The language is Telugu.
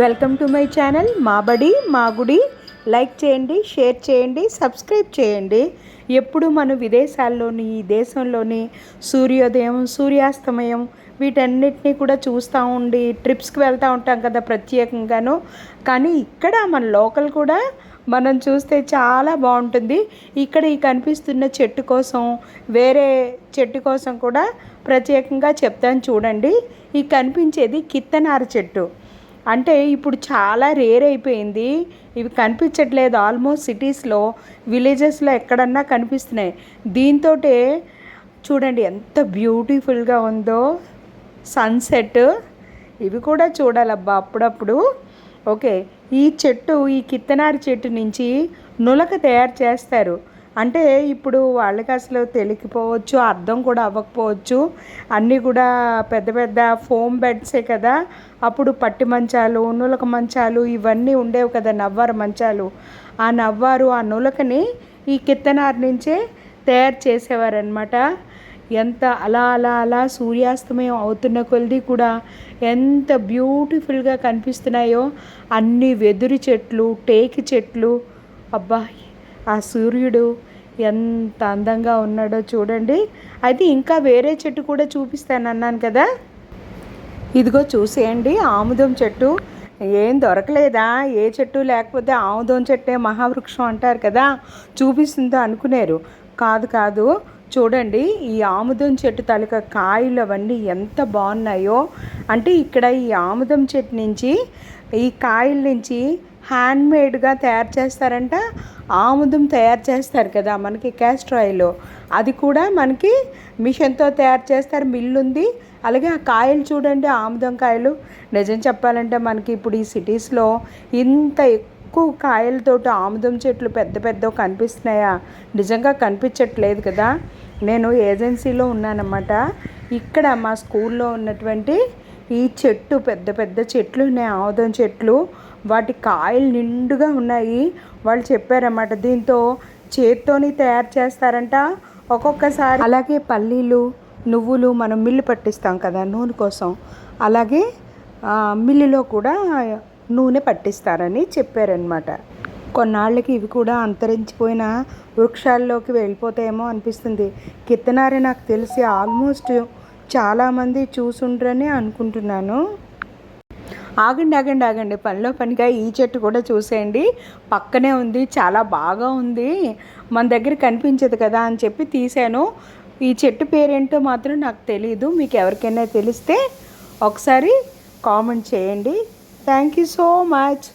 వెల్కమ్ టు మై ఛానల్ మా బడి మా గుడి. లైక్ చేయండి, షేర్ చేయండి, సబ్స్క్రైబ్ చేయండి. ఎప్పుడు మనం విదేశాల్లోని ఈ దేశంలోని సూర్యోదయం సూర్యాస్తమయం వీటన్నిటినీ కూడా చూస్తూ ఉండి ట్రిప్స్కి వెళ్తూ ఉంటాం కదా ప్రత్యేకంగాను. కానీ ఇక్కడ మన లోకల్ కూడా మనం చూస్తే చాలా బాగుంటుంది. ఇక్కడ ఈ కనిపిస్తున్న చెట్టు కోసం వేరే చెట్టు కోసం కూడా ప్రత్యేకంగా చెప్తాను చూడండి. ఈ కనిపించేది కిత్తనార చెట్టు. అంటే ఇప్పుడు చాలా రేర్ అయిపోయింది, ఇవి కనిపించట్లేదు. ఆల్మోస్ట్ సిటీస్లో విలేజెస్లో ఎక్కడన్నా కనిపిస్తున్నాయి. దీంతో చూడండి ఎంత బ్యూటిఫుల్గా ఉందో సన్సెట్. ఇవి కూడా చూడాలబ్బా అప్పుడప్పుడు. ఓకే, ఈ కిత్తనారి చెట్టు నుంచి నులక తయారు చేస్తారు. అంటే ఇప్పుడు వాళ్ళకి అసలు తెలియకపోవచ్చు, అర్థం కూడా అవ్వకపోవచ్చు. అన్నీ కూడా పెద్ద పెద్ద ఫోమ్ బెడ్సే కదా. అప్పుడు పట్టి మంచాలు, నులక మంచాలు ఇవన్నీ ఉండేవి కదా, నవ్వారు మంచాలు. ఆ నవ్వారు ఆ నులకని ఈ కిత్తనారు నుంచే తయారు చేసేవారనమాట. ఎంత అలా అలా అలా సూర్యాస్తమయం అవుతున్న కొలది కూడా ఎంత బ్యూటిఫుల్గా కనిపిస్తున్నాయో. అన్ని వెదురు చెట్లు, టేకి చెట్లు. అబ్బా, ఆ సూర్యుడు ఎంత అందంగా ఉన్నాడో చూడండి. అయితే ఇంకా వేరే చెట్టు కూడా చూపిస్తాను అన్నాను కదా, ఇదిగో చూసేయండి. ఆముదం చెట్టు. ఏం దొరకలేదా? ఏ చెట్టు లేకపోతే ఆముదం చెట్టే మహావృక్షం అంటారు కదా, చూపిస్తుందో అనుకునేరు. కాదు కాదు, చూడండి ఈ ఆముదం చెట్టు తాలూకా కాయలు అవన్నీ ఎంత బాగున్నాయో. అంటే ఇక్కడ ఈ ఆముదం చెట్టు నుంచి ఈ కాయల నుంచి హ్యాండ్మేడ్గా తయారు చేస్తారంట. ఆముదం తయారు చేస్తారు కదా మనకి క్యాస్టర్ ఆయిల్, అది కూడా మనకి మిషన్తో తయారు చేస్తారు, మిల్లు ఉంది. అలాగే ఆ కాయలు చూడండి, ఆముదం కాయలు. నిజం చెప్పాలంటే మనకి ఇప్పుడు ఈ సిటీస్లో ఇంత ఎక్కువ కాయలతోటి ఆముదం చెట్లు పెద్ద పెద్ద కనిపిస్తున్నాయా? నిజంగా కనిపించట్లేదు కదా. నేను ఏజెన్సీలో ఉన్నానన్నమాట. ఇక్కడ మా స్కూల్లో ఉన్నటువంటి ఈ చెట్టు పెద్ద పెద్ద చెట్లు ఉన్నాయి, ఆముదం చెట్లు. వాటి కాయలు నిండుగా ఉన్నాయి. వాళ్ళు చెప్పారన్నమాట దీంతో చేత్తోని తయారు చేస్తారంట ఒక్కొక్కసారి. అలాగే పల్లీలు, నువ్వులు మనం మిల్లు పట్టిస్తాం కదా నూనె కోసం, అలాగే మిల్లులో కూడా నూనె పట్టిస్తారని చెప్పారనమాట. కొన్నాళ్ళకి ఇవి కూడా అంతరించిపోయిన వృక్షాల్లోకి వెళ్ళిపోతాయేమో అనిపిస్తుంది. కిత్తనారి నాకు తెలిసి ఆల్మోస్ట్ చాలామంది చూసుండ్రని అనుకుంటున్నాను. ఆగండి ఆగండి ఆగండి, పనిలో పనిగా ఈ చెట్టు కూడా చూసేయండి. పక్కనే ఉంది, చాలా బాగా ఉంది. మన దగ్గర కనిపించదు కదా అని చెప్పి తీసాను. ఈ చెట్టు పేరేంటో మాత్రం నాకు తెలియదు. మీకు ఎవరికైనా తెలిస్తే ఒకసారి కామెంట్ చేయండి. Thank you so much.